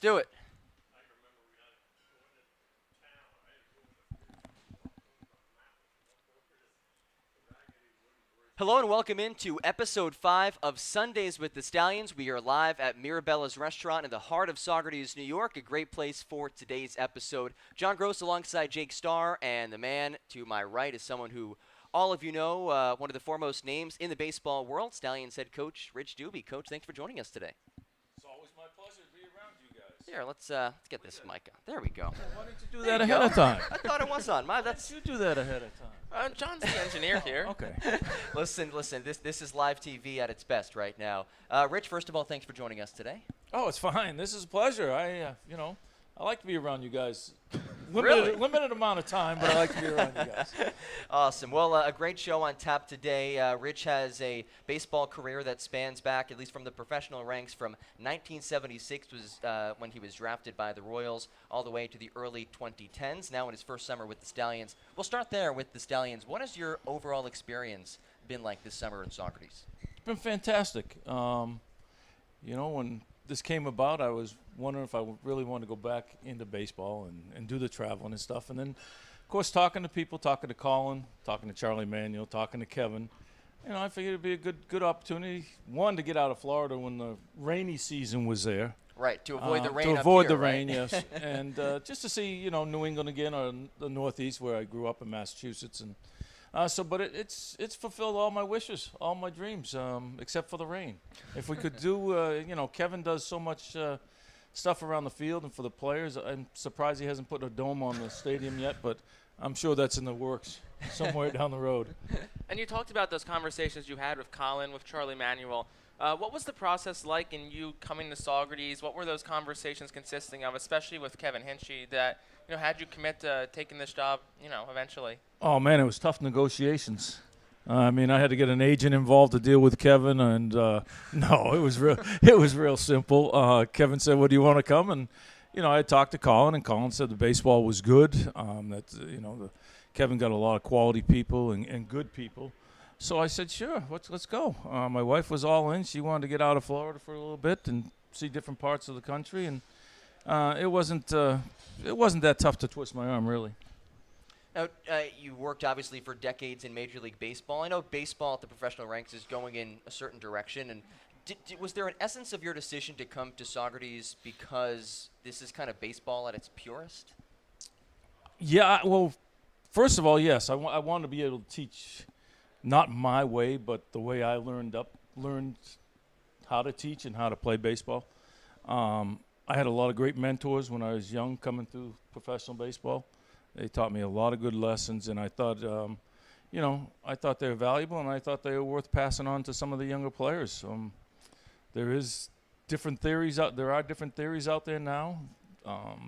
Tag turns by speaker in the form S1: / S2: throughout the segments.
S1: Do it. Hello and welcome into episode 5 of Sundays with the Stallions. We are live at Mirabella's restaurant in the heart of Saugerties, New York. A great place for today's episode. John Gross alongside Jake Starr, and the man to my right is someone who all of you know, one of the foremost names in the baseball world, Stallions head coach Rich Dubee. Coach, thanks for joining us today.
S2: It's always my pleasure to be around you guys.
S1: Here, let's get this mic on. There we go.
S2: Why didn't you do
S1: There
S2: that
S1: you
S2: ahead
S1: go.
S2: of time?
S1: I thought it was on. That's
S2: You do that ahead of time.
S3: John's the engineer here.
S2: Okay.
S1: listen. This is live TV at its best right now. Rich, first of all, thanks for joining us today.
S2: Oh, it's fine. This is a pleasure. I like to be around you guys.
S1: Really?
S2: Limited amount of time, but I like to be around you guys.
S1: Awesome. Well, a great show on tap today. Rich has a baseball career that spans back, at least from the professional ranks, from 1976 was when he was drafted by the Royals, all the way to the early 2010s. Now in his first summer with the Stallions. We'll start there with the Stallions. What has your overall experience been like this summer in Saugerties?
S2: It's been fantastic. When this came about, I was wondering if I really wanted to go back into baseball and do the traveling and stuff. And then, of course, talking to people, talking to Colin, talking to Charlie Manuel, talking to Kevin, I figured it'd be a good opportunity, one, to get out of Florida when the rainy season was there.
S1: Right, to avoid the rain.
S2: To
S1: up
S2: avoid
S1: here,
S2: the rain,
S1: right?
S2: yes. And just to see, New England again, or the Northeast, where I grew up in Massachusetts. And but it's fulfilled all my wishes, all my dreams, except for the rain. If we could do, Kevin does so much stuff around the field and for the players. I'm surprised he hasn't put a dome on the stadium yet, but I'm sure that's in the works somewhere down the road.
S3: And you talked about those conversations you had with Colin, with Charlie Manuel. What was the process like in you coming to Saugerties? What were those conversations consisting of, especially with Kevin Hinchy, that had you commit to taking this job, eventually?
S2: Oh man, it was tough negotiations. I had to get an agent involved to deal with Kevin, and no, it was real. It was real simple. Kevin said, "Well, do you want to come?" And I had talked to Colin, and Colin said the baseball was good. Kevin got a lot of quality people and good people. So I said, "Sure, let's go." My wife was all in. She wanted to get out of Florida for a little bit and see different parts of the country, and it wasn't that tough to twist my arm, really.
S1: Now, you worked obviously for decades in Major League Baseball. I know baseball at the professional ranks is going in a certain direction. And was there an essence of your decision to come to Saugerties because this is kind of baseball at its purest?
S2: Yeah, well, first of all, yes. I wanted to be able to teach not my way, but the way I learned how to teach and how to play baseball. I had a lot of great mentors when I was young coming through professional baseball. They taught me a lot of good lessons, and I thought, I thought they were valuable, and I thought they were worth passing on to some of the younger players. There are different theories out there now.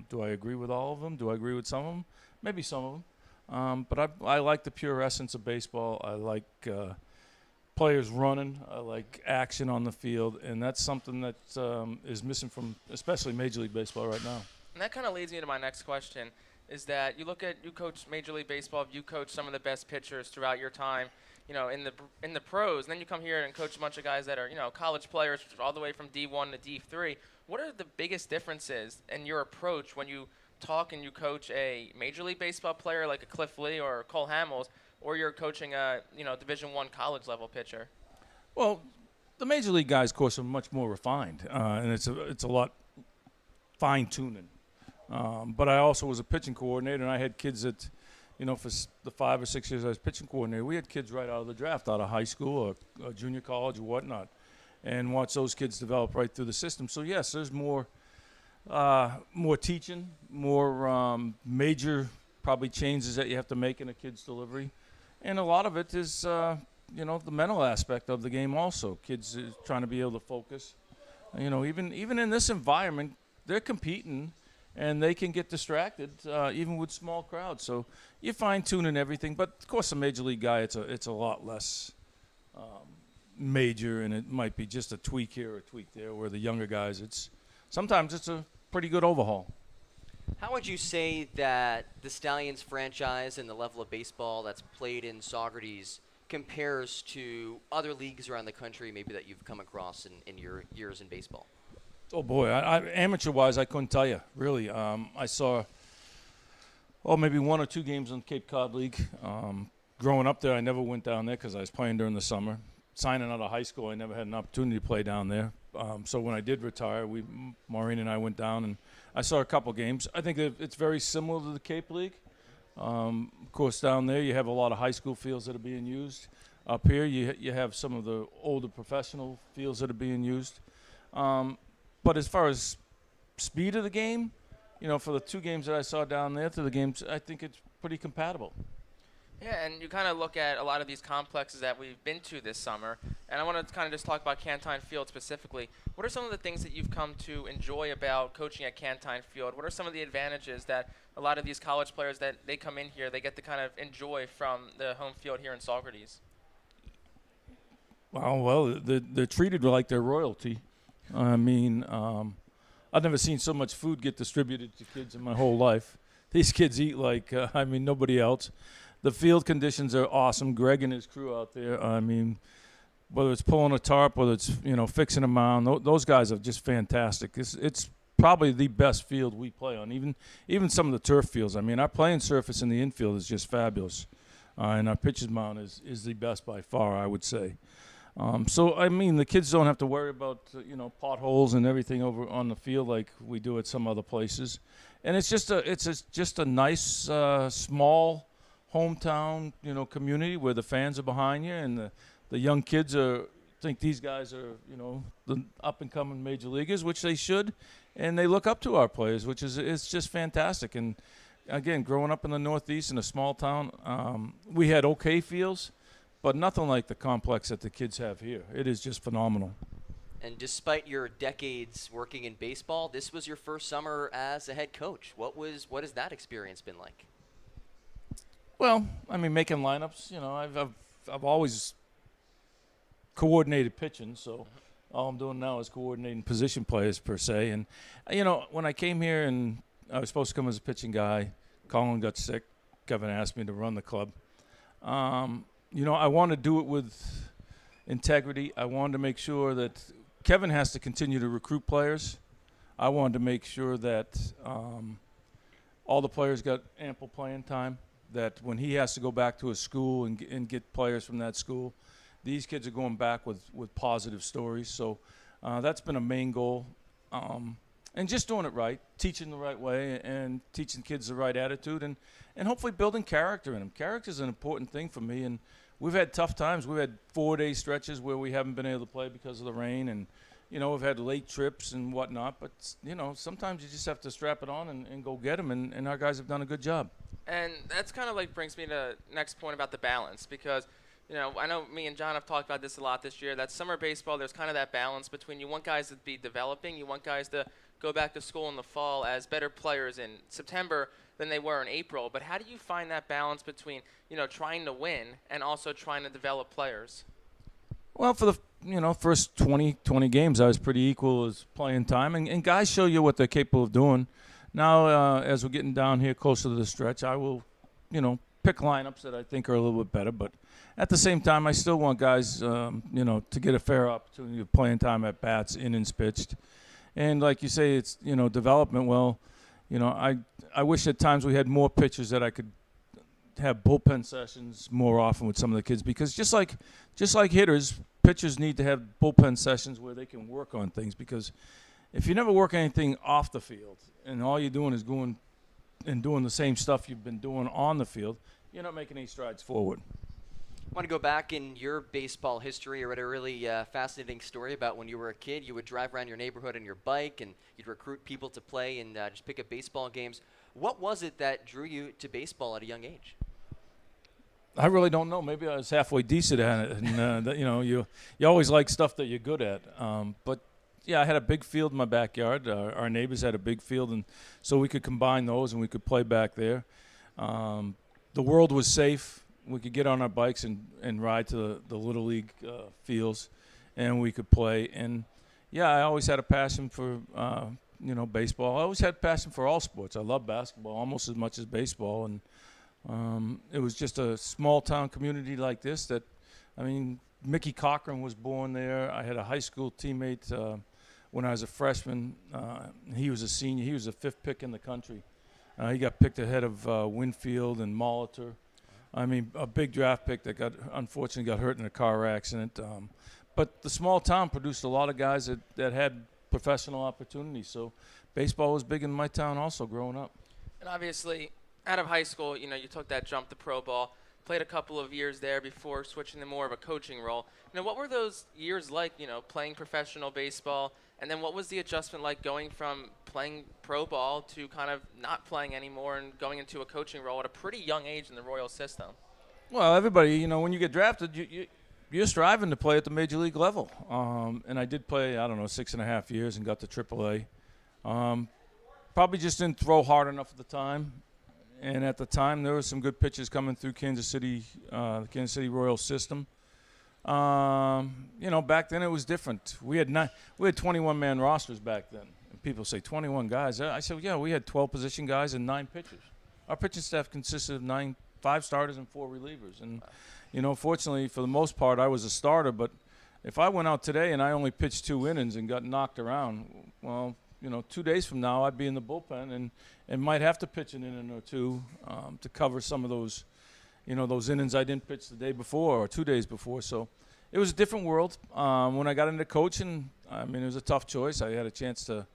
S2: Do I agree with all of them? Do I agree with some of them? Maybe some of them. But I like the pure essence of baseball. I like players running. I like action on the field, and that's something that is missing from especially Major League Baseball right now.
S3: And that kind of leads me to my next question, is that you coach Major League Baseball, you coach some of the best pitchers throughout your time, in the pros, and then you come here and coach a bunch of guys that are, college players all the way from D1 to D3. What are the biggest differences in your approach when you talk and you coach a Major League Baseball player like a Cliff Lee or Cole Hamels, or you're coaching a, Division I college level pitcher?
S2: Well, the Major League guys, of course, are much more refined, and it's a lot fine-tuning. But I also was a pitching coordinator, and I had kids that, for the 5 or 6 years I was pitching coordinator, we had kids right out of the draft, out of high school or junior college or whatnot, and watch those kids develop right through the system. So, yes, there's more teaching, more major probably changes that you have to make in a kid's delivery. And a lot of it is, the mental aspect of the game also. Kids trying to be able to focus. Even in this environment, they're competing, and they can get distracted even with small crowds. So you fine-tuning everything. But, of course, a Major League guy, it's a lot less major, and it might be just a tweak here or a tweak there, where the younger guys, sometimes it's a pretty good overhaul.
S1: How would you say that the Stallions franchise and the level of baseball that's played in Saugerties compares to other leagues around the country maybe that you've come across in your years in baseball?
S2: Oh boy, amateur-wise, I couldn't tell you really. I saw, maybe 1 or 2 games on Cape Cod League. Growing up there, I never went down there because I was playing during the summer. Signing out of high school, I never had an opportunity to play down there. So when I did retire, Maureen and I went down and I saw a couple games. I think that it's very similar to the Cape League. Of course, down there you have a lot of high school fields that are being used. Up here, you have some of the older professional fields that are being used. But as far as speed of the game, for the 2 games that I saw down there, to the games, I think it's pretty compatible.
S3: Yeah, and you kind of look at a lot of these complexes that we've been to this summer, and I want to kind of just talk about Canton Field specifically. What are some of the things that you've come to enjoy about coaching at Canton Field? What are some of the advantages that a lot of these college players that they come in here, they get to kind of enjoy from the home field here in Saugerties?
S2: Well, they're treated like they're royalty. I mean, I've never seen so much food get distributed to kids in my whole life. These kids eat like, nobody else. The field conditions are awesome. Greg and his crew out there, whether it's pulling a tarp, whether it's, fixing a mound, those guys are just fantastic. It's probably the best field we play on, even some of the turf fields. Our playing surface in the infield is just fabulous. And our pitcher's mound is the best by far, I would say. The kids don't have to worry about, potholes and everything over on the field like we do at some other places. And it's just a nice, small hometown, community where the fans are behind you and the young kids think these guys are, the up-and-coming major leaguers, which they should, and they look up to our players, which is just fantastic. And, again, growing up in the Northeast in a small town, we had okay fields, but nothing like the complex that the kids have here. It is just phenomenal.
S1: And despite your decades working in baseball, this was your first summer as a head coach. What has that experience been like?
S2: Well, making lineups, I've always coordinated pitching, so all I'm doing now is coordinating position players per se. And, when I came here and I was supposed to come as a pitching guy, Colin got sick. Kevin asked me to run the club. I want to do it with integrity. I wanted to make sure that Kevin has to continue to recruit players. I wanted to make sure that all the players got ample playing time, that when he has to go back to a school and get players from that school, these kids are going back with positive stories. So that's been a main goal. And just doing it right, teaching the right way, and teaching kids the right attitude, and hopefully building character in them. Character is an important thing for me, and we've had tough times. We've had 4-day stretches where we haven't been able to play because of the rain, and, we've had late trips and whatnot. But, sometimes you just have to strap it on and go get them, and our guys have done a good job.
S3: And that's kind of brings me to the next point about the balance, because I know me and John have talked about this a lot this year, that summer baseball, there's kind of that balance between you want guys to be developing, you want guys to go back to school in the fall as better players in September than they were in April. But how do you find that balance between, trying to win and also trying to develop players?
S2: Well, for the first 20 games, I was pretty equal as playing time, and guys show you what they're capable of doing. Now, as we're getting down here closer to the stretch, I will, pick lineups that I think are a little bit better. But at the same time, I still want guys, to get a fair opportunity of playing time at bats, innings pitched. And like you say, it's, development. Well, I wish at times we had more pitchers that I could have bullpen sessions more often with some of the kids, because just like hitters, pitchers need to have bullpen sessions where they can work on things, because if you never work anything off the field and all you're doing is going and doing the same stuff you've been doing on the field, you're not making any strides forward.
S1: I want to go back in your baseball history. I read a really fascinating story about when you were a kid. You would drive around your neighborhood on your bike, and you'd recruit people to play and just pick up baseball games. What was it that drew you to baseball at a young age?
S2: I really don't know. Maybe I was halfway decent at it, and you always like stuff that you're good at. But yeah, I had a big field in my backyard. Our neighbors had a big field, and so we could combine those and we could play back there. The world was safe. We could get on our bikes and ride to the Little League fields, and we could play. And, yeah, I always had a passion for, baseball. I always had a passion for all sports. I love basketball almost as much as baseball. And it was just a small-town community like this that, Mickey Cochran was born there. I had a high school teammate, when I was a freshman. He was a senior. He was the 5th pick in the country. He got picked ahead of Winfield and Molitor. I mean, a big draft pick that unfortunately got hurt in a car accident. But the small town produced a lot of guys that had professional opportunities. So baseball was big in my town also growing up.
S3: And obviously, out of high school, you took that jump to pro ball, played a couple of years there before switching to more of a coaching role. What were those years like, playing professional baseball? And then what was the adjustment like going from playing pro ball to kind of not playing anymore and going into a coaching role at a pretty young age in the Royal system?
S2: Well, everybody, when you get drafted, you're striving to play at the major league level. And I did play, 6.5 years and got to AAA. Probably just didn't throw hard enough at the time. And at the time, there were some good pitchers coming through Kansas City, the Kansas City Royal system. Back then it was different. We had 21-man rosters back then. And people say 21 guys. I said, yeah, we had 12 position guys and 9 pitchers. Our pitching staff consisted of 5 starters and 4 relievers. And fortunately for the most part, I was a starter. But if I went out today and I only pitched 2 innings and got knocked around, well, 2 days from now I'd be in the bullpen and might have to pitch an inning or 2 to cover some of those. Those innings I didn't pitch the day before or 2 days before. So it was a different world. When I got into coaching, it was a tough choice. I had a chance to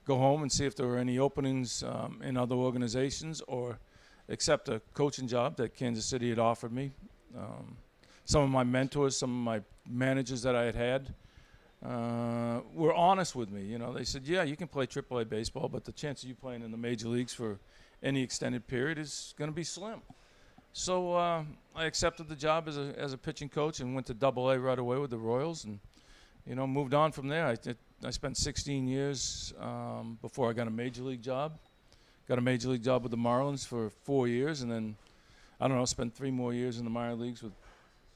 S2: go home and see if there were any openings in other organizations or accept a coaching job that Kansas City had offered me. Some of my mentors, some of my managers that I had were honest with me. They said, yeah, you can play AAA baseball, but the chance of you playing in the major leagues for any extended period is going to be slim. So I accepted the job as a pitching coach and went to AA right away with the Royals, and moved on from there. I spent 16 years before I got a major league job. Got a major league job with the Marlins for 4 years, and then spent 3 more years in the minor leagues with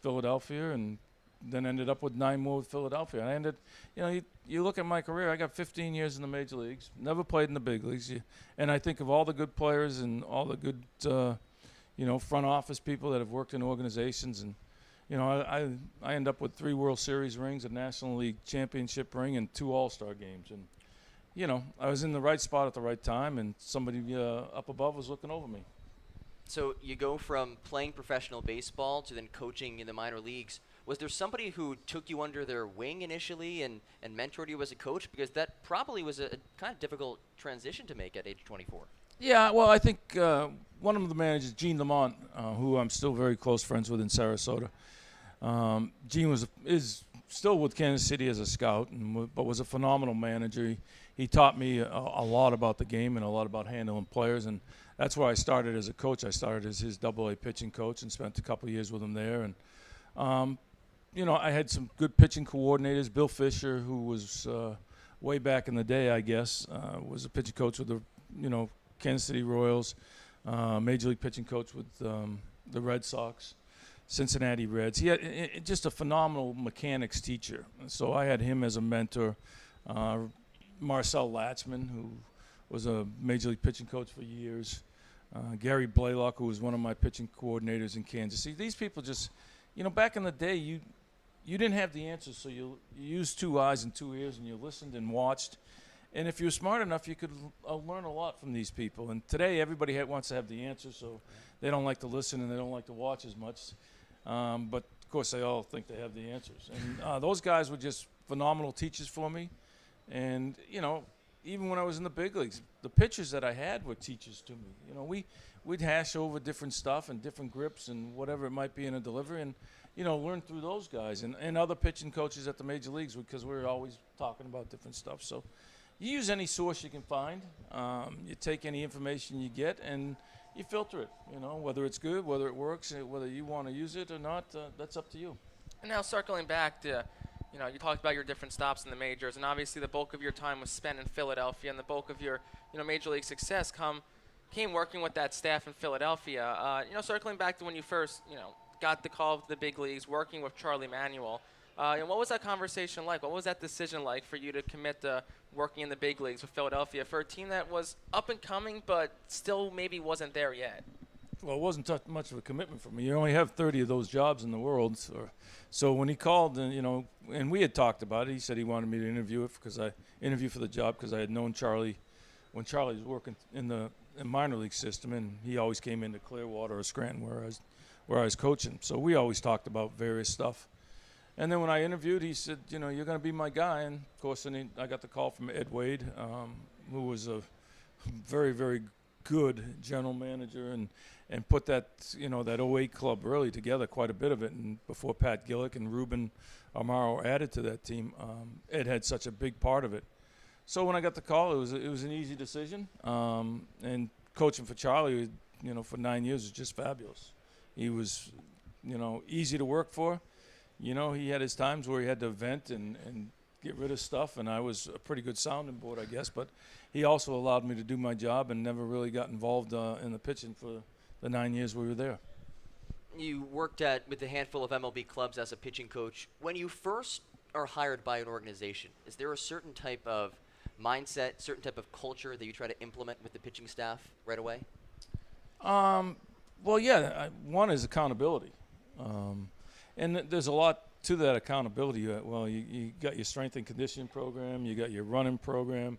S2: Philadelphia, and then ended up with 9 more with Philadelphia. And I ended, you look at my career, I got 15 years in the major leagues, never played in the big leagues, and I think of all the good players and all the good front office people that have worked in organizations, and I end up with 3 World Series rings, a National League Championship ring, and 2 All-Star games. And I was in the right spot at the right time, and somebody up above was looking over me.
S1: So you go from playing professional baseball to then coaching in the minor leagues. Was there somebody who took you under their wing initially and mentored you as a coach? Because that probably was a kind of difficult transition to make at age 24.
S2: Yeah, well, I think one of the managers, Gene Lamont, who I'm still very close friends with in Sarasota. Gene is still with Kansas City as a scout, but was a phenomenal manager. He taught me a lot about the game and a lot about handling players, and that's where I started as a coach. I started as his AA pitching coach and spent a couple of years with him there. And I had some good pitching coordinators. Bill Fisher, who was way back in the day, I guess, was a pitching coach with the Kansas City Royals, major league pitching coach with the Red Sox, Cincinnati Reds. He had just a phenomenal mechanics teacher. So I had him as a mentor. Marcel Latchman, who was a major league pitching coach for years. Gary Blaylock, who was one of my pitching coordinators in Kansas City. These people just, back in the day, you didn't have the answers, so you used 2 eyes and 2 ears, and you listened and watched. And if you're smart enough, you could learn a lot from these people. And today, everybody wants to have the answers, so they don't like to listen and they don't like to watch as much. But, of course, they all think they have the answers. And those guys were just phenomenal teachers for me. And, even when I was in the big leagues, the pitchers that I had were teachers to me. We'd hash over different stuff and different grips and whatever it might be in a delivery and, learn through those guys and other pitching coaches at the major leagues because we were always talking about different stuff. So you use any source you can find. You take any information you get and you filter it, whether it's good, whether it works, whether you want to use it or not, that's up to you.
S3: And now circling back to, you talked about your different stops in the majors, and obviously the bulk of your time was spent in Philadelphia, and the bulk of your, major league success came working with that staff in Philadelphia. Circling back to when you first, got the call to the big leagues, working with Charlie Manuel. What was that conversation like? What was that decision like for you to commit to working in the big leagues with Philadelphia for a team that was up and coming, but still maybe wasn't there yet?
S2: Well, it wasn't much of a commitment for me. You only have 30 of those jobs in the world. So when he called, and and we had talked about it, he said he wanted me to interview for the job because I had known Charlie when Charlie was working in the minor league system, and he always came into Clearwater or Scranton where I was coaching. So we always talked about various stuff. And then when I interviewed, he said, you're going to be my guy. And of course, I got the call from Ed Wade, who was a very, very good general manager and put that that '08 club really together, quite a bit of it. And before Pat Gillick and Ruben Amaro added to that team, Ed had such a big part of it. So when I got the call, it was an easy decision. And coaching for Charlie, for 9 years was just fabulous. He was, easy to work for. He had his times where he had to vent and get rid of stuff, and I was a pretty good sounding board, I guess. But he also allowed me to do my job and never really got involved in the pitching for the 9 years we were there.
S1: You worked with a handful of MLB clubs as a pitching coach. When you first are hired by an organization, is there a certain type of mindset, certain type of culture that you try to implement with the pitching staff right away?
S2: Well, yeah. One is accountability. And there's a lot to that accountability. You got your strength and conditioning program, you got your running program,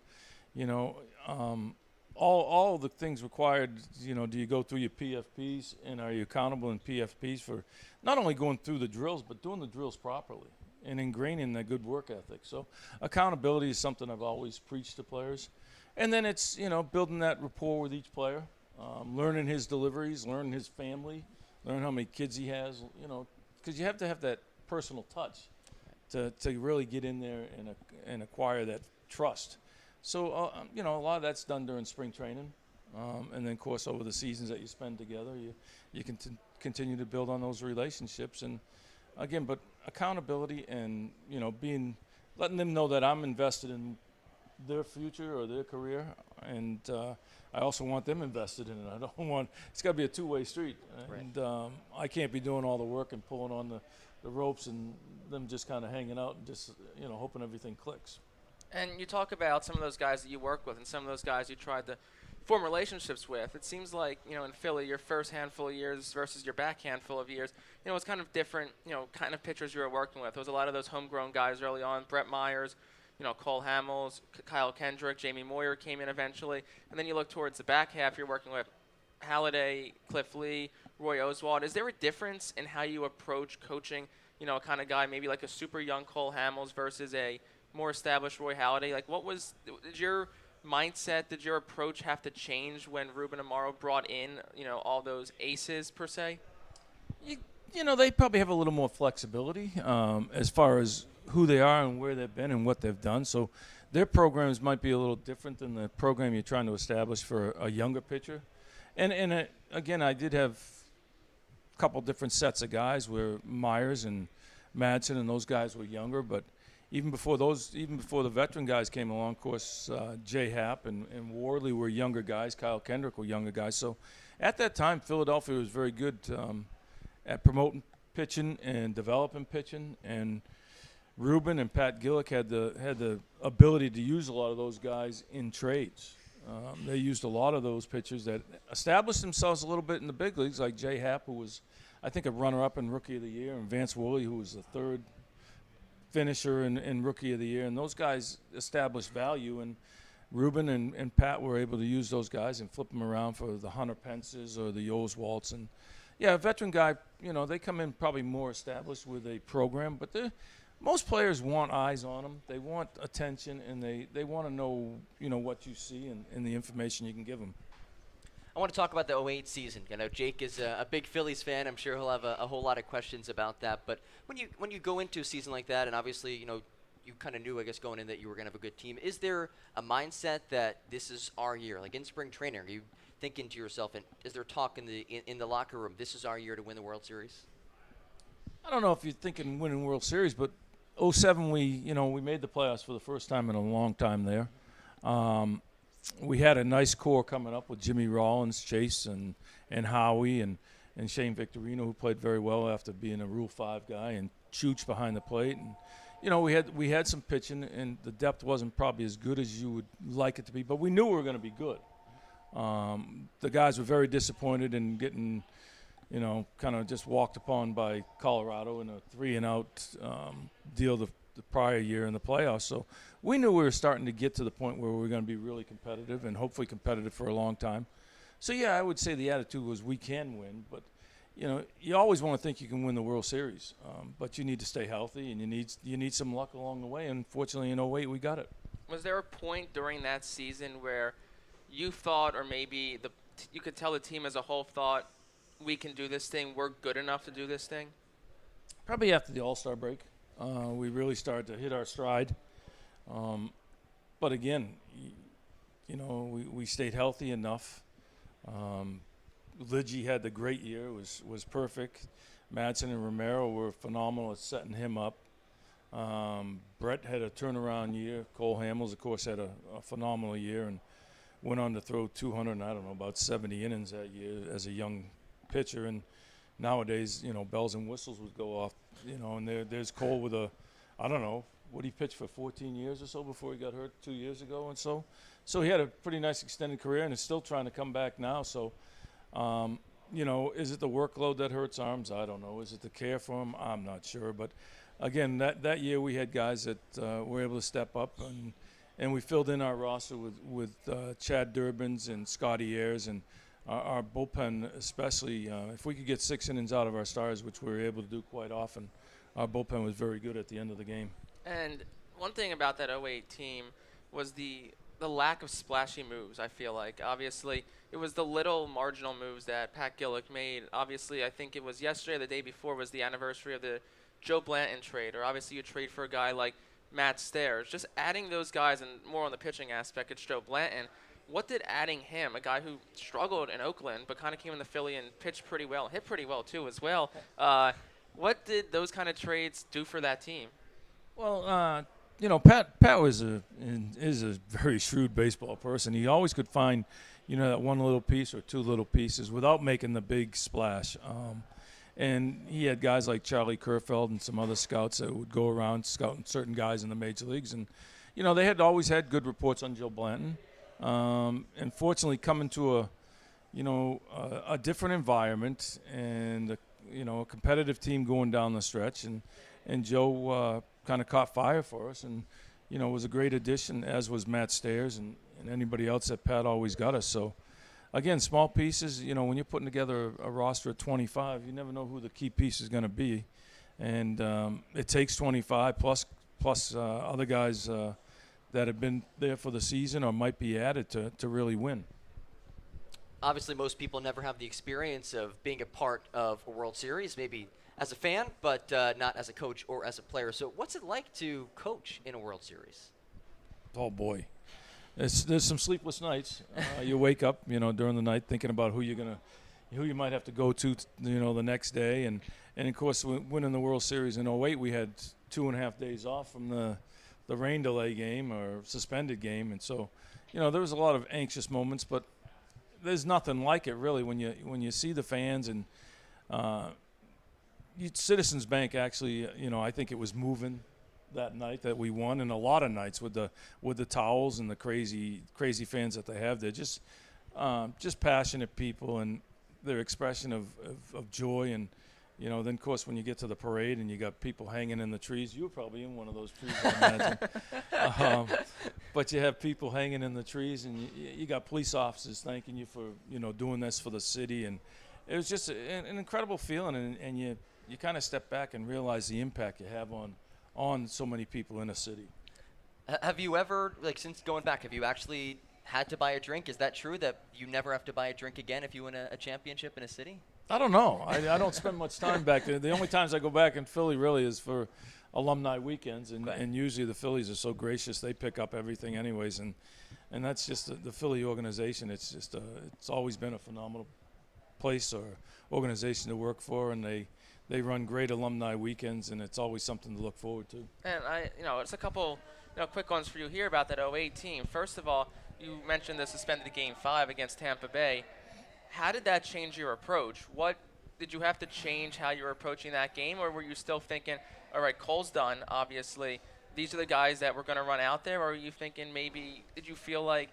S2: all the things required. Do you go through your PFPs, and are you accountable in PFPs for not only going through the drills but doing the drills properly and ingraining that good work ethic? So accountability is something I've always preached to players. And then it's building that rapport with each player, learning his deliveries, learning his family, learning how many kids he has, because you have to have that personal touch to really get in there and acquire that trust. So, a lot of that's done during spring training. And then, of course, over the seasons that you spend together, you can continue to build on those relationships. And, again, but accountability and, letting them know that I'm invested in their future or their career. And I also want them invested in it. I don't want – it's got to be a two-way street.
S1: Right.
S2: And I can't be doing all the work and pulling on the ropes and them just kind of hanging out and just, hoping everything clicks.
S3: And you talk about some of those guys that you work with and some of those guys you tried to form relationships with. It seems like, in Philly, your first handful of years versus your back handful of years, it's kind of different, kind of pitchers you were working with. There was a lot of those homegrown guys early on, Brett Myers, Cole Hamels, Kyle Kendrick, Jamie Moyer came in eventually. And then you look towards the back half, you're working with Halladay, Cliff Lee, Roy Oswald. Is there a difference in how you approach coaching, a kind of guy, maybe like a super young Cole Hamels versus a more established Roy Halladay? Like, did your mindset, did your approach have to change when Ruben Amaro brought in, all those aces per se?
S2: They probably have a little more flexibility as far as who they are and where they've been and what they've done. So their programs might be a little different than the program you're trying to establish for a younger pitcher. And again, I did have a couple different sets of guys where Myers and Madsen and those guys were younger, but even before the veteran guys came along, of course, Jay Happ and Wardley were younger guys. Kyle Kendrick were younger guys. So at that time, Philadelphia was very good at promoting pitching and developing pitching. And Ruben and Pat Gillick had the ability to use a lot of those guys in trades. They used a lot of those pitchers that established themselves a little bit in the big leagues, like Jay Happ, who was, I think, a runner-up in Rookie of the Year, and Vance Woolley, who was the third finisher in Rookie of the Year. And those guys established value, and Ruben and Pat were able to use those guys and flip them around for the Hunter Pences or the Oswalts. And, yeah, a veteran guy, they come in probably more established with a program, but most players want eyes on them. They want attention, and they want to know, what you see and the information you can give them.
S1: I want to talk about the '08 season. Jake is a big Phillies fan. I'm sure he'll have a whole lot of questions about that. But when you go into a season like that, and obviously, you kind of knew, I guess, going in that you were going to have a good team, is there a mindset that this is our year? Like in spring training, are you thinking to yourself, and is there talk in the locker room, this is our year to win the World Series?
S2: I don't know if you're thinking winning World Series, but 2007 we made the playoffs for the first time in a long time there. We had a nice core coming up with Jimmy Rollins, Chase, and Howie, and Shane Victorino, who played very well after being a Rule 5 guy, and Chooch behind the plate. And we had some pitching, and the depth wasn't probably as good as you would like it to be, but we knew we were going to be good. The guys were very disappointed in getting, kind of just walked upon by Colorado in a 3-and-out deal the prior year in the playoffs. So we knew we were starting to get to the point where we were going to be really competitive and hopefully competitive for a long time. So, yeah, I would say the attitude was we can win, but, you always want to think you can win the World Series, but you need to stay healthy and you need some luck along the way. And fortunately, in 08, we got it.
S3: Was there a point during that season where you thought, or maybe you could tell the team as a whole thought, we can do this thing, we're good enough to do this thing?
S2: Probably after the All-Star break, we really started to hit our stride. But again, we stayed healthy enough. Lidgy had the great year, was perfect. Madsen and Romero were phenomenal at setting him up. Brett had a turnaround year. Cole Hamels, of course, had a phenomenal year and went on to throw 200, about 70 innings that year as a young pitcher. And nowadays, bells and whistles would go off, and there's Cole with what he pitched for 14 years or so before he got hurt 2 years ago and so he had a pretty nice extended career and is still trying to come back now. So, is it the workload that hurts arms? I don't know. Is it the care for him? I'm not sure. But, again, that year we had guys that were able to step up, and we filled in our roster with Chad Durbins and Scotty Ayers, and our bullpen especially. If we could get 6 innings out of our stars, which we were able to do quite often, our bullpen was very good at the end of the game.
S3: And one thing about that 08 team was the lack of splashy moves, I feel like. Obviously, it was the little marginal moves that Pat Gillick made. Obviously, I think it was yesterday or the day before was the anniversary of the Joe Blanton trade, or obviously you trade for a guy like Matt Starr. Just adding those guys, and more on the pitching aspect, it's Joe Blanton. What did adding him, a guy who struggled in Oakland but kind of came in the Philly and pitched pretty well, hit pretty well too as well, what did those kind of trades do for that team?
S2: Well, Pat is a very shrewd baseball person. He always could find, that one little piece or two little pieces without making the big splash. And he had guys like Charlie Kerfeld and some other scouts that would go around scouting certain guys in the major leagues. And, they had always had good reports on Joe Blanton. And fortunately, coming to a different environment and, a competitive team going down the stretch. And Joe kind of caught fire for us and, was a great addition, as was Matt Stairs and anybody else that Pat always got us. So, again, small pieces, when you're putting together a roster of 25, you never know who the key piece is going to be. And it takes 25 plus other guys that have been there for the season or might be added to really win.
S1: Obviously, most people never have the experience of being a part of a World Series, maybe as a fan, but not as a coach or as a player. So what's it like to coach in a World Series?
S2: Oh, boy. There's some sleepless nights. You wake up, during the night thinking about who you might have to go to, the next day. And of course, winning the World Series in 08, we had 2.5 days off from the rain delay game or suspended game. And so, there was a lot of anxious moments, but there's nothing like it really when you see the fans and Citizens Bank actually, I think it was moving that night that we won, and a lot of nights with the towels and the crazy fans that they have. They're just passionate people and their expression of joy. And then of course when you get to the parade and you got people hanging in the trees, you were probably in one of those trees, I imagine. But you have people hanging in the trees, and you got police officers thanking you for doing this for the city, and it was just an incredible feeling. And you kind of step back and realize the impact you have on so many people in a city.
S1: Have you ever, since going back, have you actually had to buy a drink? Is that true that you never have to buy a drink again if you win a championship in a city?
S2: I don't know. I don't spend much time back there. The only times I go back in Philly really is for alumni weekends, and usually the Phillies are so gracious they pick up everything anyways, and that's just the Philly organization. It's just it's always been a phenomenal place or organization to work for, and they run great alumni weekends, and it's always something to look forward to.
S3: And it's a couple quick ones for you here about that 08 team. First of all, you mentioned the suspended Game 5 against Tampa Bay. How did that change your approach? What did you have to change how you were approaching that game, or were you still thinking, all right, Cole's done, obviously. These are the guys that we're going to run out there, or are you thinking maybe, did you feel like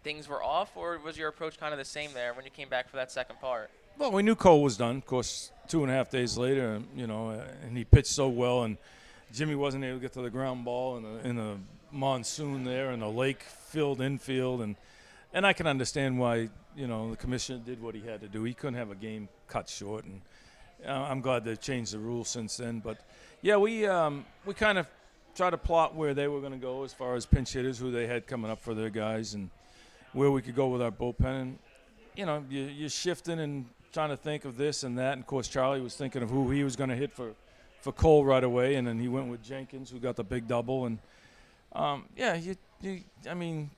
S3: things were off, or was your approach kind of the same there when you came back for that second part?
S2: Well, we knew Cole was done. Of course, 2.5 days later, and he pitched so well, and Jimmy wasn't able to get to the ground ball in a monsoon there in a lake-filled infield, and I can understand why the commissioner did what he had to do. He couldn't have a game cut short, and I'm glad they've changed the rules since then. But yeah, we kind of tried to plot where they were going to go as far as pinch hitters, who they had coming up for their guys, and where we could go with our bullpen. And you're shifting and trying to think of this and that. And of course, Charlie was thinking of who he was going to hit for Cole right away, and then he went with Jenkins, who got the big double. And I mean,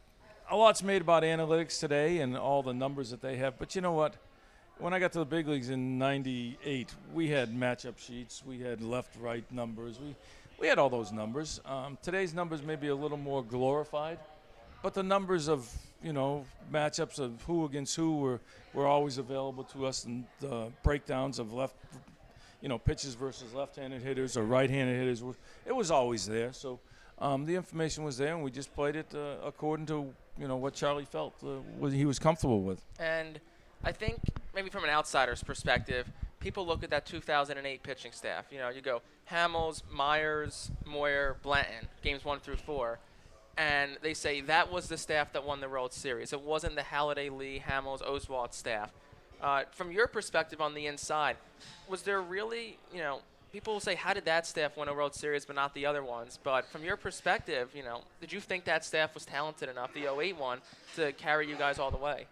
S2: a lot's made about analytics today and all the numbers that they have. But you know what? When I got to the big leagues in '98, we had matchup sheets, we had left-right numbers, we had all those numbers. Today's numbers may be a little more glorified, but the numbers of matchups of who against who were always available to us, and the breakdowns of pitches versus left-handed hitters or right-handed hitters, it was always there. So the information was there, and we just played it according to what Charlie felt what he was comfortable with.
S3: And I think maybe from an outsider's perspective, people look at that 2008 pitching staff. You go Hamels, Myers, Moyer, Blanton, games 1 through 4. And they say that was the staff that won the World Series. It wasn't the Halladay, Lee, Hamels, Oswalt staff. From your perspective on the inside, was there really, people will say, how did that staff win a World Series but not the other ones? But from your perspective, did you think that staff was talented enough, the 08 one, to carry you guys all the way?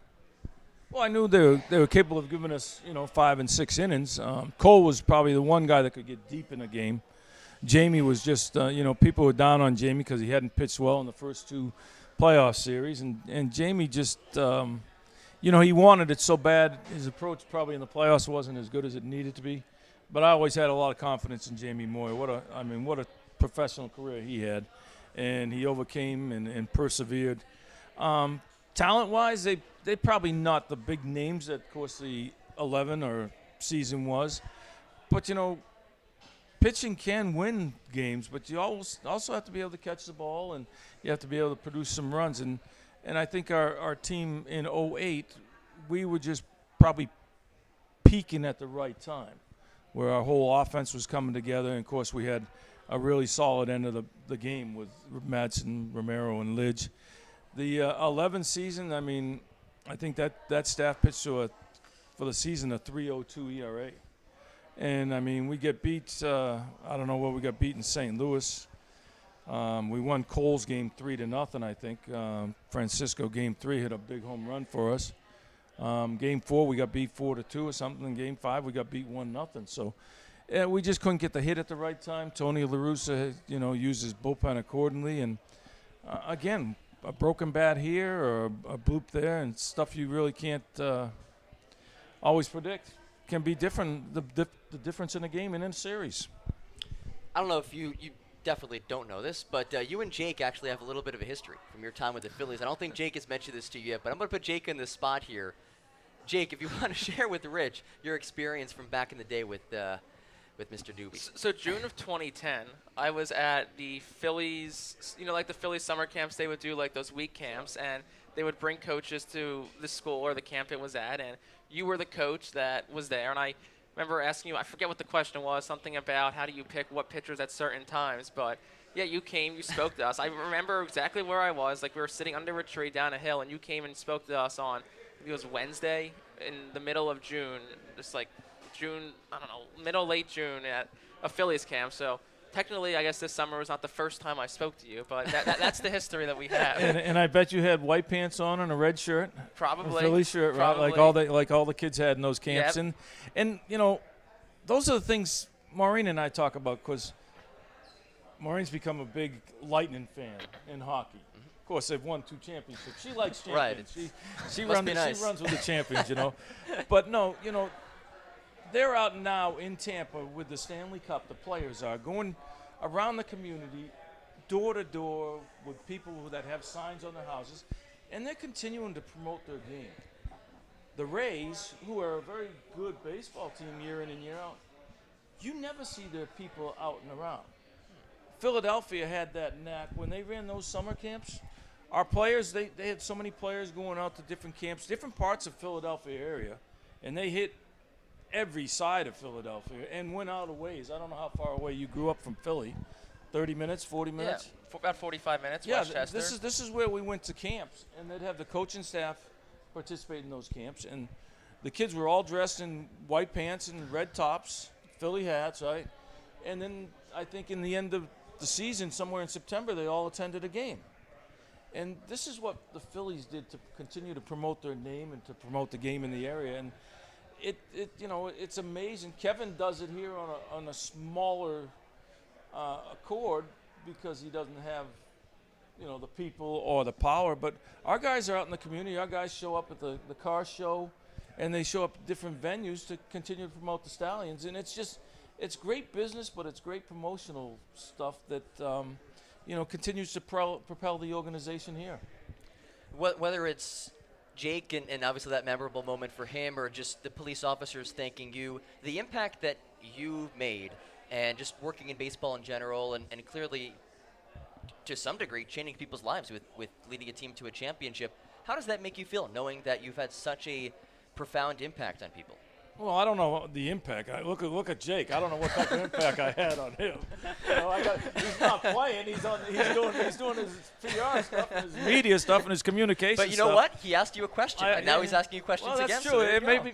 S2: Well, I knew they were capable of giving us, 5 and 6 innings. Cole was probably the one guy that could get deep in a game. Jamie was just, people were down on Jamie because he hadn't pitched well in the first 2 playoff series. And Jamie just, he wanted it so bad. His approach probably in the playoffs wasn't as good as it needed to be. But I always had a lot of confidence in Jamie Moyer. What a professional career he had. And he overcame and persevered. Talent-wise, they probably not the big names that, of course, the 11 or season was. But, pitching can win games, but you also have to be able to catch the ball, and you have to be able to produce some runs. And I think our team in '08, we were just probably peaking at the right time, where our whole offense was coming together. And, of course, we had a really solid end of the game with Madsen, Romero, and Lidge. The 11 season, I think that staff pitched for the season a 3.02 ERA. And, we get beat, I don't know what we got beat in St. Louis. We won Cole's game 3-0, I think. Francisco game 3 hit a big home run for us. Game 4, we got beat 4-2 or something. In game 5, we got beat 1-0. So we just couldn't get the hit at the right time. Tony La Russa, used his bullpen accordingly. And, again, a broken bat here or a bloop there, and stuff you really can't always predict can be different. The difference in a game and in a series.
S1: I don't know if you definitely don't know this, but you and Jake actually have a little bit of a history from your time with the Phillies. I don't think Jake has mentioned this to you yet, but I'm going to put Jake in the spot here. Jake, if you want to share with Rich your experience from back in the day with Mr. Dubee.
S3: So June of 2010, I was at the Phillies, like the Phillies summer camps, they would do like those week camps, and they would bring coaches to the school or the camp it was at, and you were the coach that was there. And I remember asking you, I forget what the question was, something about how do you pick what pitchers at certain times, but yeah, you came, you spoke to us. I remember exactly where I was, like we were sitting under a tree down a hill, and you came and spoke to us on, I think it was Wednesday in the middle of June, just like June, I don't know, late June at a Phillies camp. So technically, I guess this summer was not the first time I spoke to you, but that's the history that we have.
S2: And I bet you had white pants on and a red shirt.
S3: Probably.
S2: A Philly shirt,
S3: Probably.
S2: right? Like all the kids had in those camps.
S3: Yep.
S2: And those are the things Maureen and I talk about, because Maureen's become a big Lightning fan in hockey. Of course, they've won 2 championships. She likes champions.
S1: Right.
S2: She
S1: Nice.
S2: runs with the champions, But no, they're out now in Tampa with the Stanley Cup. The players are going around the community, door to door, with people that have signs on their houses, and they're continuing to promote their game. The Rays, who are a very good baseball team year in and year out, you never see their people out and around. Philadelphia had that knack when they ran those summer camps. our players, they had so many players going out to different camps, different parts of Philadelphia area, and they hit every side of Philadelphia and went out a ways. I don't know how far away you grew up from Philly, 30 minutes, 40 minutes?
S3: Yeah, for about 45 minutes,
S2: Yeah,
S3: Westchester.
S2: this is where we went to camps, and they'd have the coaching staff participate in those camps, and the kids were all dressed in white pants and red tops, Philly hats, right? And then I think in the end of the season, somewhere in September, they all attended a game. And this is what the Phillies did to continue to promote their name and to promote the game in the area. And it's amazing. Kevin does it here on a smaller accord because he doesn't have, the people or the power. But our guys are out in the community. Our guys show up at the car show, and they show up at different venues to continue to promote the Stallions. And it's great business, but it's great promotional stuff that continues to propel the organization here.
S1: Whether it's Jake and obviously that memorable moment for him, or just the police officers thanking you, the impact that you made, and just working in baseball in general, and clearly, to some degree, changing people's lives with leading a team to a championship. How does that make you feel, knowing that you've had such a profound impact on people?
S2: Well, I don't know the impact. Look at Jake. I don't know what type of impact I had on him. He's not playing. He's doing his PR stuff, and his media stuff, and his communication.
S1: But you know what? He asked you a question, and now he's asking you questions
S2: again.
S1: That's
S2: true.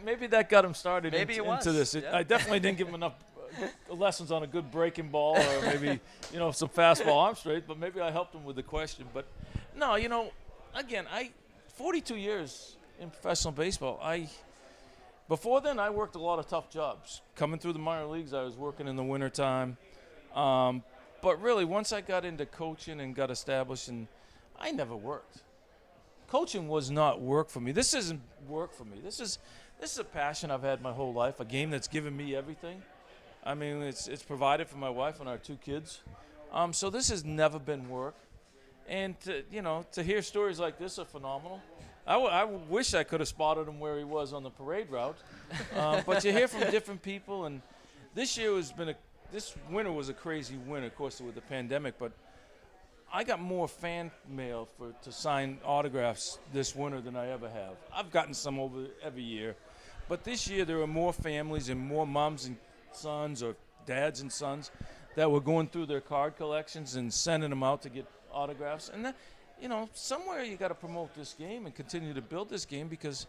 S2: Maybe that got him started into this.
S1: Yeah.
S2: I definitely didn't give him enough lessons on a good breaking ball, or maybe some fastball arm straight. But maybe I helped him with the question. But no, again, 42 years in professional baseball. Before then, I worked a lot of tough jobs. Coming through the minor leagues, I was working in the wintertime. But really, once I got into coaching and got established, and I never worked. Coaching was not work for me. This isn't work for me. This is a passion I've had my whole life, a game that's given me everything. I mean, it's provided for my wife and our 2 kids. So this has never been work. And to hear stories like this are phenomenal. I wish I could have spotted him where he was on the parade route, but you hear from different people, and this winter was a crazy winter, of course, with the pandemic. But I got more fan mail to sign autographs this winter than I ever have. I've gotten some over every year, but this year there were more families and more moms and sons, or dads and sons, that were going through their card collections and sending them out to get autographs. And that, somewhere you got to promote this game and continue to build this game, because,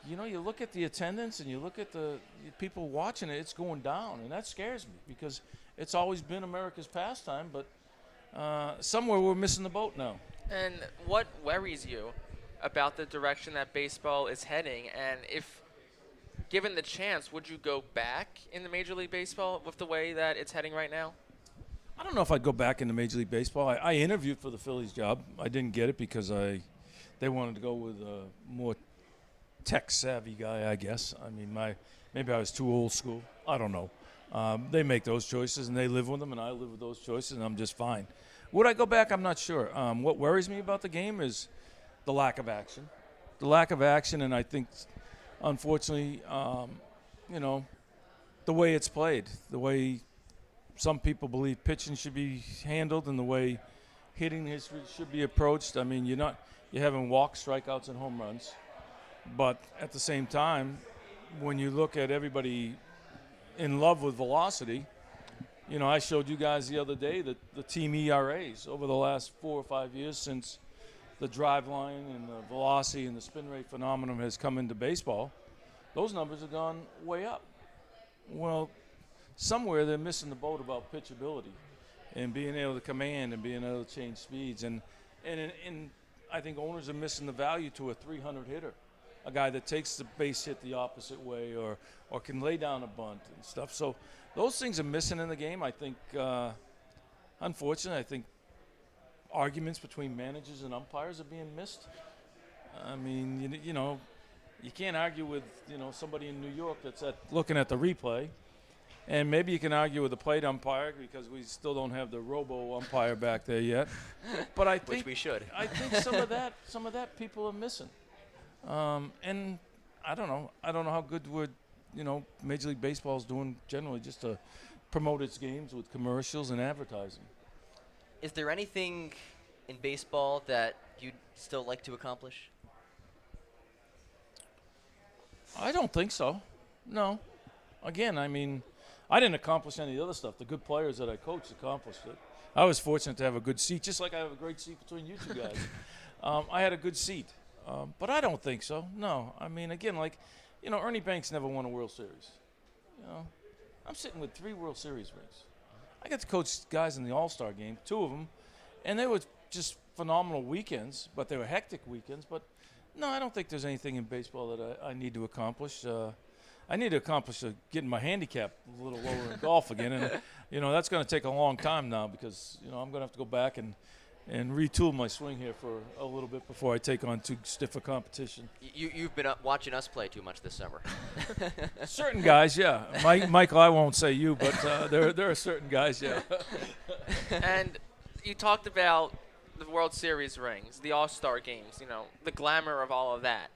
S2: you look at the attendance and you look at the people watching it, it's going down, and that scares me, because it's always been America's pastime, but somewhere we're missing the boat now.
S3: And what worries you about the direction that baseball is heading? And if given the chance, would you go back into Major League Baseball with the way that it's heading right now?
S2: I don't know if I'd go back into Major League Baseball. I interviewed for the Phillies job. I didn't get it because they wanted to go with a more tech-savvy guy, I guess. I mean, maybe I was too old school. I don't know. They make those choices, and they live with them, and I live with those choices, and I'm just fine. Would I go back? I'm not sure. What worries me about the game is the lack of action. The lack of action, and I think, unfortunately, the way it's played, the way some people believe pitching should be handled, and the way hitting should be approached. I mean, you're having walks, strikeouts, and home runs. But at the same time, when you look at everybody in love with velocity, I showed you guys the other day that the team ERAs over the last 4 or 5 years, since the drive line and the velocity and the spin rate phenomenon has come into baseball, those numbers have gone way up. Well, somewhere they're missing the boat about pitchability and being able to command and being able to change speeds. And I think owners are missing the value to a 300 hitter, a guy that takes the base hit the opposite way or can lay down a bunt and stuff. So those things are missing in the game. I think, unfortunately, I think arguments between managers and umpires are being missed. I mean, you can't argue with, somebody in New York that's looking at the replay. And maybe you can argue with the plate umpire, because we still don't have the robo umpire back there yet. But I think
S1: which we should.
S2: I think some of that people are missing. And I don't know. I don't know how good Major League Baseball is doing generally just to promote its games with commercials and advertising.
S1: Is there anything in baseball that you still like to accomplish?
S2: I don't think so. No. Again, I mean, I didn't accomplish any of the other stuff. The good players that I coached accomplished it. I was fortunate to have a good seat, just like I have a great seat between you two guys. I had a good seat. But I don't think so. No. I mean, again, like, Ernie Banks never won a World Series. I'm sitting with 3 World Series rings. I got to coach guys in the All-Star game, 2 of them, and they were just phenomenal weekends, but they were hectic weekends. But, no, I don't think there's anything in baseball that I need to accomplish. I need to accomplish getting my handicap a little lower in golf again, and that's going to take a long time now because I'm going to have to go back and retool my swing here for a little bit before I take on too stiff a competition.
S1: You've been watching us play too much this summer.
S2: Certain guys, yeah. Michael, I won't say you, but there are certain guys, yeah.
S3: And you talked about the World Series rings, the All-Star games, the glamour of all of that.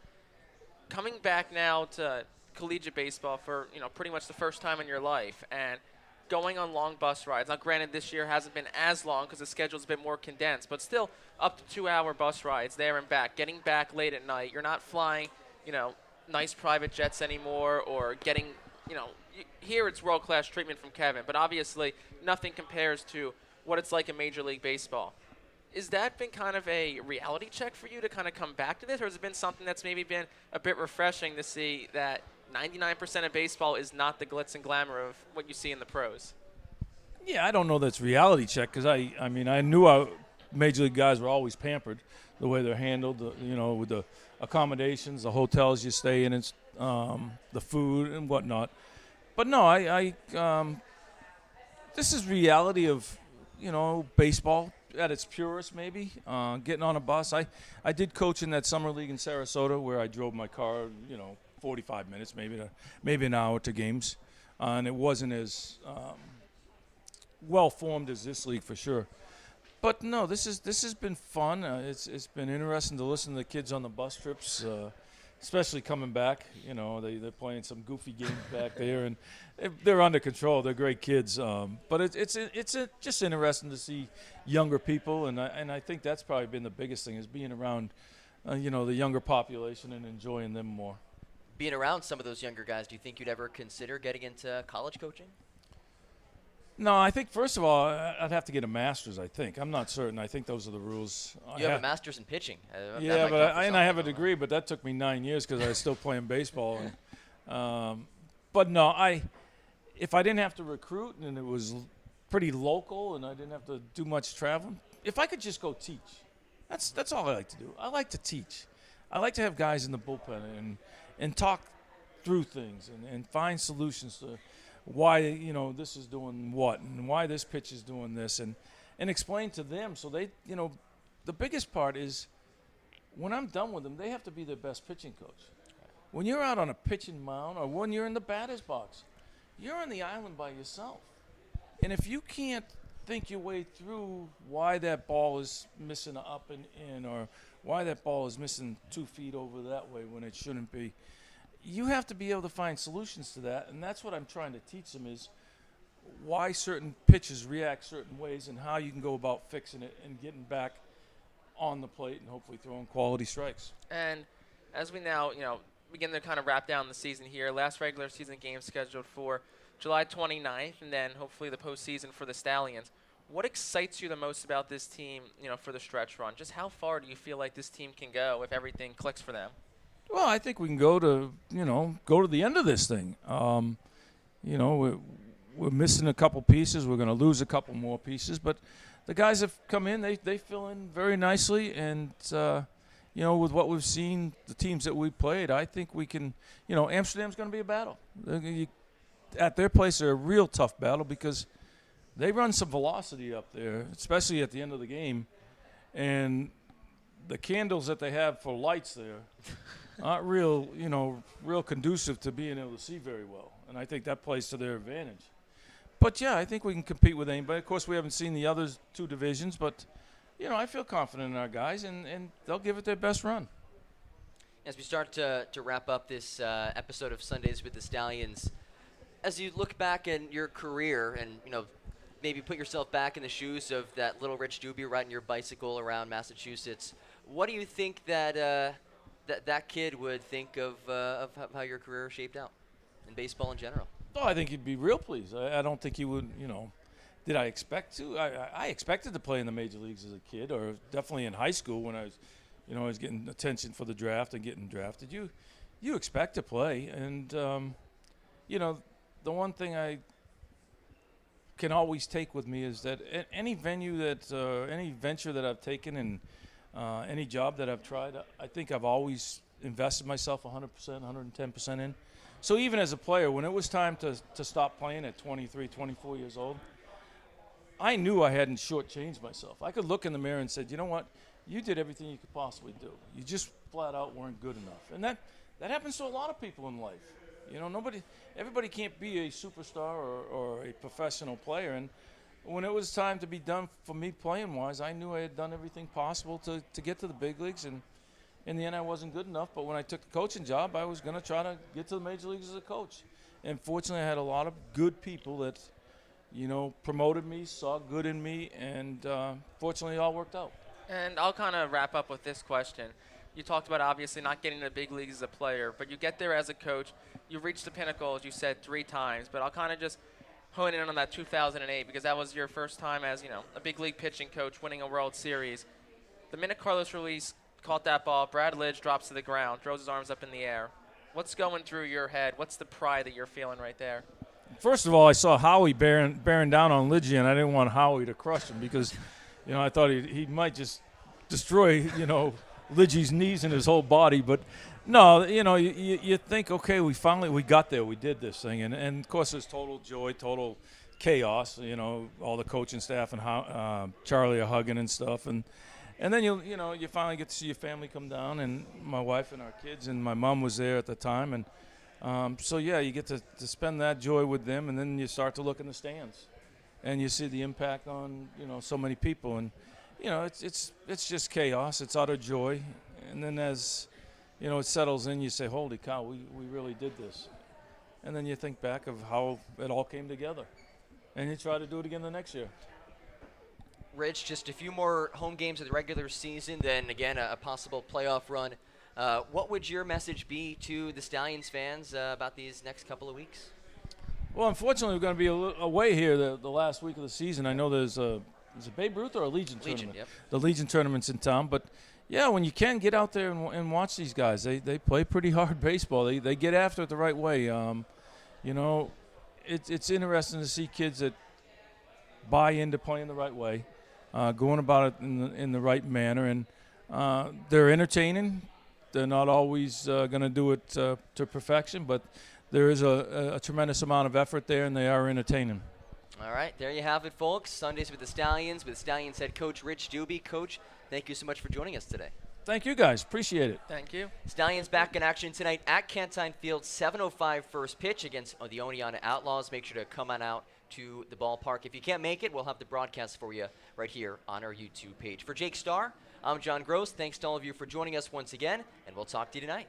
S3: Coming back now to collegiate baseball for, pretty much the first time in your life and going on long bus rides. Now, granted, this year hasn't been as long because the schedule's been more condensed, but still up to 2-hour bus rides there and back, getting back late at night. You're not flying, nice private jets anymore or getting, here it's world-class treatment from Kevin, but obviously nothing compares to what it's like in Major League Baseball. Is that been kind of a reality check for you to kind of come back to this, or has it been something that's maybe been a bit refreshing to see that 99% of baseball is not the glitz and glamour of what you see in the pros?
S2: Yeah, I don't know that's reality check because I mean I knew our Major League guys were always pampered the way they're handled, with the accommodations, the hotels you stay in, and the food and whatnot. But no, I this is reality of baseball at its purest, maybe. Getting on a bus. I did coach in that summer league in Sarasota where I drove my car, 45 minutes, maybe an hour to games, and it wasn't as well formed as this league for sure. But no, this has been fun. It's been interesting to listen to the kids on the bus trips, especially coming back. They're playing some goofy games back there, and they're under control. They're great kids. But it's just interesting to see younger people, and I think that's probably been the biggest thing is being around, the younger population and enjoying them more.
S1: Being around some of those younger guys, do you think you'd ever consider getting into college coaching?
S2: No, I think first of all I'd have to get a master's. I think I'm not certain. I think those are the rules.
S1: You have a master's in pitching.
S2: Yeah, but I have a degree, but that took me 9 years because I was still playing baseball. But no, if I didn't have to recruit and it was pretty local and I didn't have to do much traveling, if I could just go teach, that's all I like to do. I like to teach. I like to have guys in the bullpen and talk through things and find solutions to why this is doing what and why this pitch is doing this and explain to them so they the biggest part is when I'm done with them they have to be their best pitching coach. When you're out on a pitching mound or when you're in the batter's box, you're on the island by yourself, and if you can't think your way through why that ball is missing an up and in or why that ball is missing 2 feet over that way when it shouldn't be, you have to be able to find solutions to that, and that's what I'm trying to teach them is why certain pitches react certain ways and how you can go about fixing it and getting back on the plate and hopefully throwing quality strikes.
S3: And as we now, begin to kind of wrap down the season here, last regular season game scheduled for July 29th, and then hopefully the postseason for the Stallions. What excites you the most about this team, for the stretch run? Just how far do you feel like this team can go if everything clicks for them?
S2: Well, I think we can go to the end of this thing. We're missing a couple pieces. We're going to lose a couple more pieces, but the guys have come in. They fill in very nicely, and with what we've seen, the teams that we played, I think we can. Amsterdam's going to be a battle. At their place, they're a real tough battle because they run some velocity up there, especially at the end of the game, and the candles that they have for lights there aren't real conducive to being able to see very well. And I think that plays to their advantage. But, yeah, I think we can compete with anybody. Of course, we haven't seen the other 2 divisions, but, I feel confident in our guys, and they'll give it their best run.
S1: As we start to wrap up this episode of Sundays with the Stallions, as you look back in your career and, maybe put yourself back in the shoes of that little Rich Dubee riding your bicycle around Massachusetts, What do you think that that kid would think of how your career shaped out in baseball in general?
S2: Oh, I think he'd be real pleased. I don't think he would, did I expect to? I expected to play in the major leagues as a kid, or definitely in high school when I was getting attention for the draft and getting drafted. You expect to play, and the one thing I can always take with me is that any venture that I've taken and any job that I've tried, I think I've always invested myself 100%, 110% in. So even as a player, when it was time to stop playing at 23, 24 years old, I knew I hadn't shortchanged myself. I could look in the mirror and said, you know what? You did everything you could possibly do. You just flat out weren't good enough. And that happens to a lot of people in life. Everybody can't be a superstar or a professional player. And when it was time to be done for me playing-wise, I knew I had done everything possible to get to the big leagues. And in the end, I wasn't good enough. But when I took the coaching job, I was going to try to get to the major leagues as a coach. And fortunately, I had a lot of good people that, promoted me, saw good in me, and fortunately, it all worked out.
S3: And I'll kind of wrap up with this question. You talked about obviously not getting to the big leagues as a player, but you get there as a coach. You've reached the pinnacle, as you said, 3 times. But I'll kind of just hone in on that 2008 because that was your first time as, a big league pitching coach winning a World Series. The minute Carlos Ruiz caught that ball, Brad Lidge drops to the ground, throws his arms up in the air. What's going through your head? What's the pride that you're feeling right there?
S2: First of all, I saw Howie bearing down on Lidge, and I didn't want Howie to crush him because, I thought he might just destroy, Lidge's knees and his whole body. But no, you think, okay, we got there, we did this thing, and of course there's total joy, total chaos. All the coaching staff and how Charlie are hugging and stuff, and then you finally get to see your family come down, and my wife and our kids, and my mom was there at the time, and so yeah, you get to spend that joy with them, and then you start to look in the stands, and you see the impact on so many people, and it's just chaos, it's utter joy, and then as it settles in, you say, holy cow, we really did this, and then you think back of how it all came together, and you try to do it again the next year.
S1: Rich, just a few more home games of the regular season, then again a possible playoff run. What would your message be to the Stallions fans about these next couple of weeks?
S2: Well, unfortunately, we're going to be away here the last week of the season. I know there's a Babe Ruth or a Legion tournament?
S1: Yep.
S2: The Legion tournament's in town. But, yeah, when you can, get out there and watch these guys. They play pretty hard baseball. They get after it the right way. It's interesting to see kids that buy into playing the right way, going about it in the right manner. And they're entertaining. They're not always going to do it to perfection, but there is a tremendous amount of effort there, and they are entertaining.
S1: All right, there you have it, folks. Sundays with the Stallions head coach Rich Dubee. Coach, thank you so much for joining us today.
S2: Thank you, guys. Appreciate it.
S3: Thank you.
S1: Stallions back in action tonight at Canton Field, 7:05 first pitch against the Oneonta Outlaws. Make sure to come on out to the ballpark. If you can't make it, we'll have the broadcast for you right here on our YouTube page. For Jake Starr, I'm John Gross. Thanks to all of you for joining us once again, and we'll talk to you tonight.